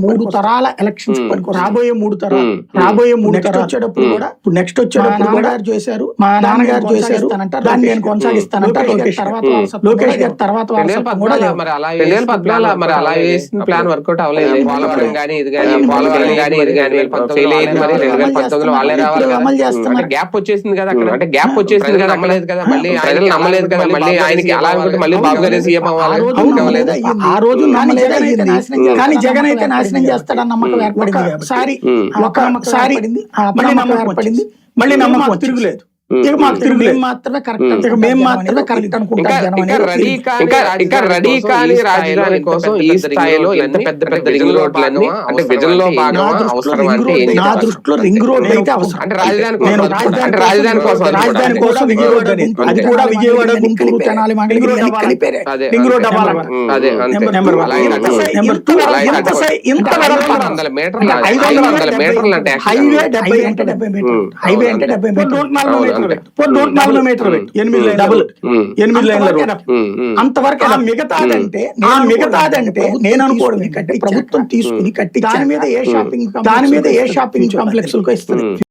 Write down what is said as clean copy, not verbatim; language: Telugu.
3 తరాల ఎలక్షన్స్ రాబోయే 3 తరాలు వచ్చేటప్పుడు కూడా ఇప్పుడు నెక్స్ట్ వచ్చేటప్పుడు నాన్నగారు చేశారు, మా నాన్నగారు చేశారు, దాన్ని నేను కొనసాగిస్తానంటారు లోకేష్ గారి తర్వాత మరి అలా వేసిన ప్లాన్ వర్కౌట్ అవ్వలేదు. పోలవరం కానీ ఇది కానీ 2019 వాళ్ళే రావాలి కదా, గ్యాప్ వచ్చేసింది కదా అక్కడ, అంటే గ్యాప్ వచ్చేసింది కదా, నమ్మలేదు కదా, మళ్ళీ ప్రజలు నమ్మలేదు కదా, మళ్ళీ ఆయనకి అలా అనుకుంటే మళ్ళీ బాబు గారు సీఎం అవ్వాలి. ఆ రోజు కానీ జగన్ అయితే నాశనం చేస్తాడన్న నమ్మకం ఏర్పడింది. ఒకసారి మళ్ళీ నమ్మకం ఏర్పడింది, మళ్ళీ నమ్మకం తిరుగులేదు. ఇక మాకు తిరుగులేదు, మాత్రమే కరెక్ట్, ఇక మేము మాత్రమే కరెక్ట్ అనుకుంటాం. ఇంకా రెడీ కాని రాజధాని కోసం ఈ స్థాయిలో ఎంత పెద్ద పెద్ద రింగ్ రోడ్లన్నీ అంటే విజన్ లో భాగం అవసరం అంటే నా దృష్టిలో రింగ్ రోడ్ అయితే అవసరం. అంటే రాజధాని కోసం రింగ్ రోడ్ అది కూడా విజయవాడ గుంటూరు తెనాలి మంగళగిరి కలిపేరే రింగ్ రోడ్ అవ్వాలి. అదే నెంబర్ 500 మీటర్లు అంటే హైవే 70 అంటే 70 మీటర్లు, హైవే అంటే 70 మీటర్లు, 140 మీటర్లు 8 లైన్ల అంతవరకు. మిగతాదంటే నేను అనుకోవడం కంటే ప్రభుత్వం తీసుకుని కట్టి దాని మీద ఏ షాపింగ్ కాంప్లెక్స్ ఇస్తుంది.